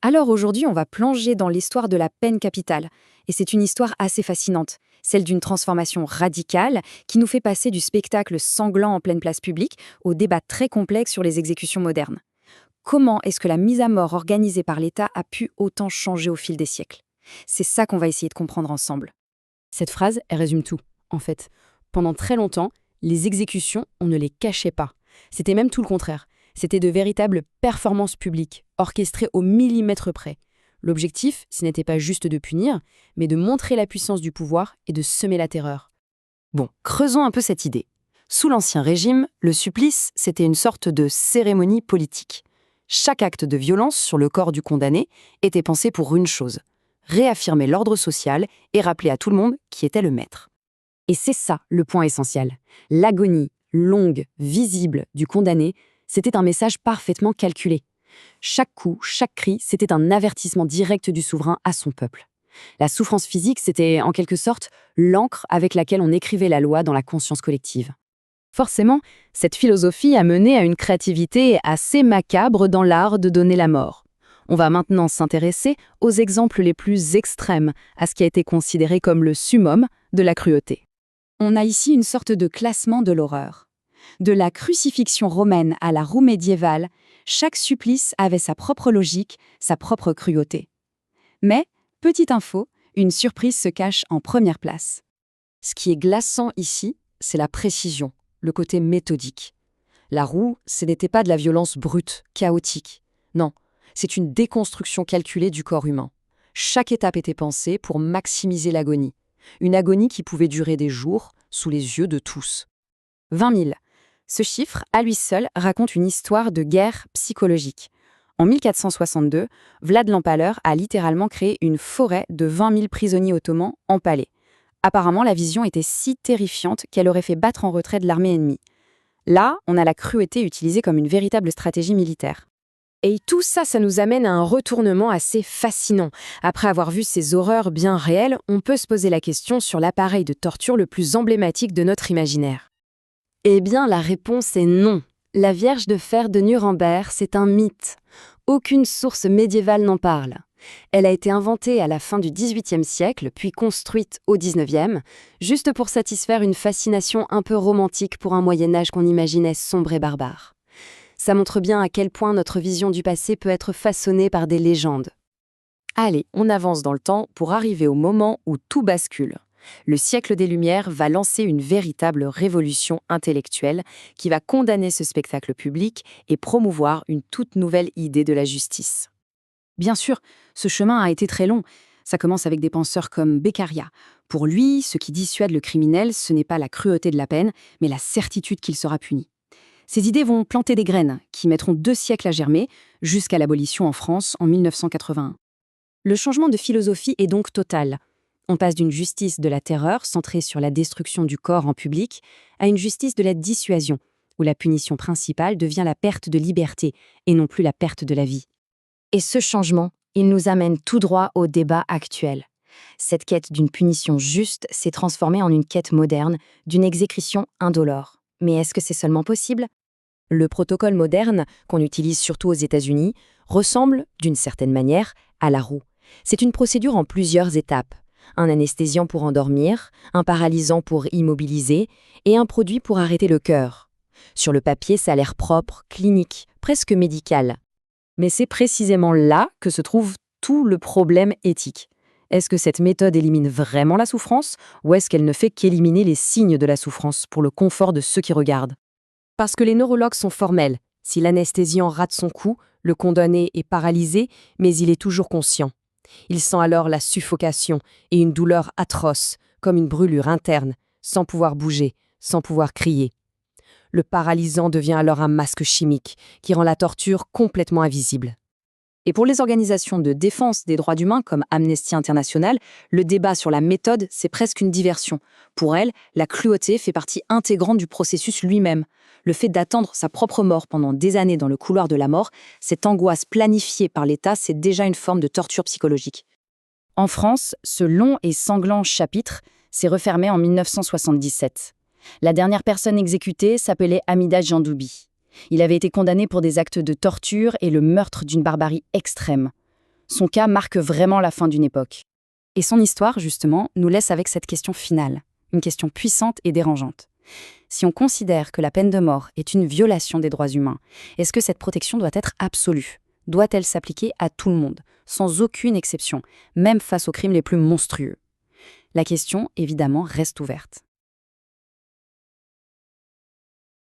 Alors aujourd'hui, on va plonger dans l'histoire de la peine capitale. Et c'est une histoire assez fascinante, celle d'une transformation radicale qui nous fait passer du spectacle sanglant en pleine place publique au débat très complexe sur les exécutions modernes. Comment est-ce que la mise à mort organisée par l'État a pu autant changer au fil des siècles? C'est ça qu'on va essayer de comprendre ensemble. Cette phrase, elle résume tout, en fait. Pendant très longtemps, les exécutions, on ne les cachait pas. C'était même tout le contraire. C'était de véritables performances publiques, orchestrées au millimètre près. L'objectif, ce n'était pas juste de punir, mais de montrer la puissance du pouvoir et de semer la terreur. Bon, creusons un peu cette idée. Sous l'Ancien Régime, le supplice, c'était une sorte de cérémonie politique. Chaque acte de violence sur le corps du condamné était pensé pour une chose: réaffirmer l'ordre social et rappeler à tout le monde qui était le maître. Et c'est ça le point essentiel. L'agonie, longue, visible, du condamné, c'était un message parfaitement calculé. Chaque coup, chaque cri, c'était un avertissement direct du souverain à son peuple. La souffrance physique, c'était en quelque sorte l'encre avec laquelle on écrivait la loi dans la conscience collective. Forcément, cette philosophie a mené à une créativité assez macabre dans l'art de donner la mort. On va maintenant s'intéresser aux exemples les plus extrêmes, à ce qui a été considéré comme le summum de la cruauté. On a ici une sorte de classement de l'horreur. De la crucifixion romaine à la roue médiévale, chaque supplice avait sa propre logique, sa propre cruauté. Mais, petite info, une surprise se cache en première place. Ce qui est glaçant ici, c'est la précision, le côté méthodique. La roue, ce n'était pas de la violence brute, chaotique. Non, c'est une déconstruction calculée du corps humain. Chaque étape était pensée pour maximiser l'agonie. Une agonie qui pouvait durer des jours, sous les yeux de tous. 20 000. Ce chiffre, à lui seul, raconte une histoire de guerre psychologique. En 1462, Vlad l'Empaleur a littéralement créé une forêt de 20 000 prisonniers ottomans empalés. Apparemment, la vision était si terrifiante qu'elle aurait fait battre en retrait de l'armée ennemie. Là, on a la cruauté utilisée comme une véritable stratégie militaire. Et tout ça, ça nous amène à un retournement assez fascinant. Après avoir vu ces horreurs bien réelles, on peut se poser la question sur l'appareil de torture le plus emblématique de notre imaginaire. Eh bien, la réponse est non. La Vierge de fer de Nuremberg, c'est un mythe. Aucune source médiévale n'en parle. Elle a été inventée à la fin du XVIIIe siècle, puis construite au XIXe, juste pour satisfaire une fascination un peu romantique pour un Moyen-Âge qu'on imaginait sombre et barbare. Ça montre bien à quel point notre vision du passé peut être façonnée par des légendes. Allez, on avance dans le temps pour arriver au moment où tout bascule. Le siècle des Lumières va lancer une véritable révolution intellectuelle qui va condamner ce spectacle public et promouvoir une toute nouvelle idée de la justice. Bien sûr, ce chemin a été très long. Ça commence avec des penseurs comme Beccaria. Pour lui, ce qui dissuade le criminel, ce n'est pas la cruauté de la peine, mais la certitude qu'il sera puni. Ces idées vont planter des graines qui mettront 2 siècles à germer, jusqu'à l'abolition en France en 1981. Le changement de philosophie est donc total. On passe d'une justice de la terreur, centrée sur la destruction du corps en public, à une justice de la dissuasion, où la punition principale devient la perte de liberté et non plus la perte de la vie. Et ce changement, il nous amène tout droit au débat actuel. Cette quête d'une punition juste s'est transformée en une quête moderne, d'une exécution indolore. Mais est-ce que c'est seulement possible ? Le protocole moderne, qu'on utilise surtout aux États-Unis, ressemble, d'une certaine manière, à la roue. C'est une procédure en plusieurs étapes. Un anesthésiant pour endormir, un paralysant pour immobiliser et un produit pour arrêter le cœur. Sur le papier, ça a l'air propre, clinique, presque médical. Mais c'est précisément là que se trouve tout le problème éthique. Est-ce que cette méthode élimine vraiment la souffrance ou est-ce qu'elle ne fait qu'éliminer les signes de la souffrance pour le confort de ceux qui regardent ? Parce que les neurologues sont formels. Si l'anesthésiant rate son coup, le condamné est paralysé, mais il est toujours conscient. Il sent alors la suffocation et une douleur atroce, comme une brûlure interne, sans pouvoir bouger, sans pouvoir crier. Le paralysant devient alors un masque chimique qui rend la torture complètement invisible. Et pour les organisations de défense des droits humains comme Amnesty International, le débat sur la méthode, c'est presque une diversion. Pour elles, la cruauté fait partie intégrante du processus lui-même. Le fait d'attendre sa propre mort pendant des années dans le couloir de la mort, cette angoisse planifiée par l'État, c'est déjà une forme de torture psychologique. En France, ce long et sanglant chapitre s'est refermé en 1977. La dernière personne exécutée s'appelait Hamida Jandoubi. Il avait été condamné pour des actes de torture et le meurtre d'une barbarie extrême. Son cas marque vraiment la fin d'une époque. Et son histoire, justement, nous laisse avec cette question finale, une question puissante et dérangeante. Si on considère que la peine de mort est une violation des droits humains, est-ce que cette protection doit être absolue? Doit-elle s'appliquer à tout le monde, sans aucune exception, même face aux crimes les plus monstrueux? La question, évidemment, reste ouverte.